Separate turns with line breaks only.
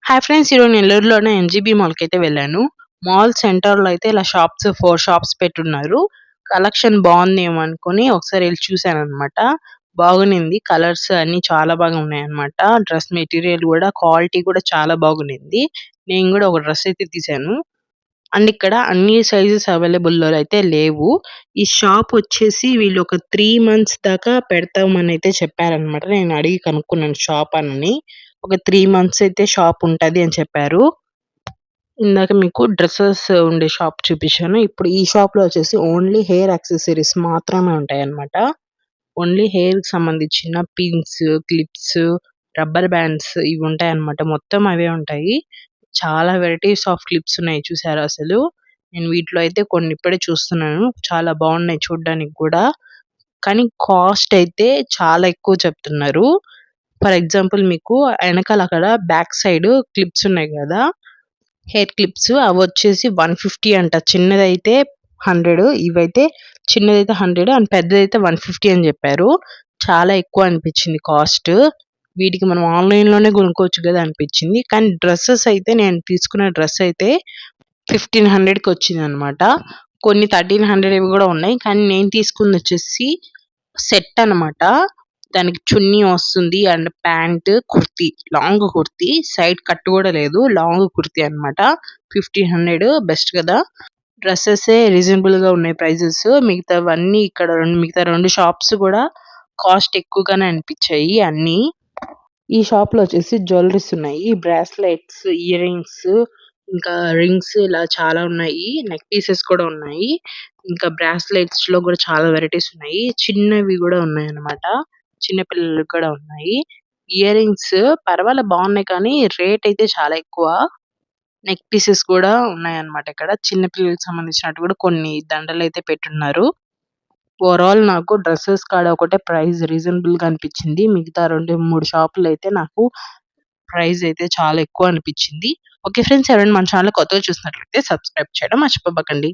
Hi friends! ఈరోజు నెల్లూరులోనే NGB మాల్‌కైతే వెళ్ళాను. Mall సెంటర్‌లో అయితే ఇలా 4 షాప్స్ పెట్టున్నారు. కలెక్షన్ బావుందేమో అనుకోని ఒకసారి ఎళ్లి చూసాననమాట. బాగునింది. కలర్స్ అన్నీ చాలా బాగా ఉన్నాయన్నమాట. డ్రెస్ మెటీరియల్ గూడా క్వాలిటీ కూడా చాలా బాగునింది. నేను గూడా ఒక డ్రెస్ అయితే తీశాను. అండ్ ఇక్కడ అన్ని సైజెస్ అవైలబుల్‌లో అయితే లేవు. ఈ షాప్ వచ్చేసి వీళ్ళు ఒక 3 మంత్స్ దాకా పెడతామనైతే చెప్పారనమాట. నేను అడిగి కనుక్కున్నాను షాప్ అనని. ఒక 3 మంత్స్ అయితే షాప్ ఉంటది అని చెప్పారు. ఇందాక మీకు డ్రెసెస్ ఉండే షాప్ చూపించాను. ఇప్పుడు ఈ షాప్‌లో వచ్చేసి ఓన్లీ హెయిర్ యాక్సెసరీస్ మాత్రమే ఉంటాయన్నమాట. ఓన్లీ హెయిర్‌కి సంబంధించిన పిన్స్, క్లిప్స్, రబ్బర్ బ్యాండ్స్ ఇవి ఉంటాయన్నమాట. మొత్తం అవే ఉంటాయి. చాలా వెరైటీస్ ఆఫ్ క్లిప్స్ ఉన్నాయి చూసారా అసలు. నేను వీటిలో అయితే కొన్ని ఇప్పుడే చూస్తున్నాను. చాలా బాగున్నాయి చూడ్డానికి గూడా. కానీ కాస్ట్ అయితే చాలా ఎక్కువ చెప్తున్నారు. ఫర్ ఎగ్జాంపుల్ మీకు ఎనకాల అక్కడ బ్యాక్ సైడ్ క్లిప్స్ ఉన్నాయి గదా! హెయిర్ క్లిప్స్ అవొచ్చేసి 150 అంట. చిన్నదైతే 100 ఇవైతే చిన్నదైతే 100 అండ్ పెద్దదైతే 150 అని జెప్పారు. చాలా ఎక్కువ అనిపిచ్చింది కాస్ట్. వీటికి మనం ఆన్‌లైన్‌లోనే గొనుక్కోవచ్చు గదా! అనిపిచ్చింది. కానీ డ్రెసెస్ అయితే నేను తీసుకున్న డ్రెస్ అయితే 1500కి వచ్చిందనమాట. కొన్ని 1300వి గూడా ఉన్నాయి. కానీ నేను తీసుకుందొచ్చేసి సెట్ అనమాట. దానికి చున్నీ వస్తుంది. And pant, kurti. Long kurti. Side cut గూడా లేదు. లాంగ్ కుర్తీ అనమాట. 1500 బెస్ట్ గదా! డ్రెసెసే రీజనబుల్‌గా ఉన్నాయి ప్రైజెస్. మిగతా 2 షాప్స్ గూడా కాస్ట్ ఎక్కువగానే అనిపిచ్చాయి అన్నీ. ఈ షాప్‌లో వచ్చేసి జ్యువెల్లరీస్ ఉన్నాయి. బ్రాస్లెట్స్, ఇయర్ రింగ్స్, ఇంకా రింగ్స్ ఇలా చాలా ఉన్నాయి. నెక్ పీసెస్ కూడా ఉన్నాయి. ఇంకా బ్రాస్లెట్స్‌లో గూడా చాలా వెరైటీస్ ఉన్నాయి. చిన్నవి గూడా ఉన్నాయన్నమాట. చిన్న పిల్లలకి కూడా ఉన్నాయి. ఇయర్ రింగ్స్ బావున్నాయి కానీ రేట్ అయితే చాలా ఎక్కువ. నెక్ పీసెస్ కూడా ఉన్నాయన్నమాట ఇక్కడ. చిన్న పిల్లలకి సంబంధించినట్టు కూడా కొన్ని దండలైతే పెట్టున్నారు. ఓవరాల్ నాకు డ్రెసెస్ కాడ ఒకటే ప్రైస్ రీజనబుల్‌గా అనిపిచ్చింది. మిగతా 2, 3 షాపులైతే నాకు ప్రైస్ అయితే చాలా ఎక్కువ అనిపిచ్చింది. ఓకే ఫ్రెండ్స్, ఎవరైనా మన ఛానెల్ కొత్తగా చూసినట్లయితే సబ్స్క్రైబ్ చేయడం మర్చిపోమాకండి.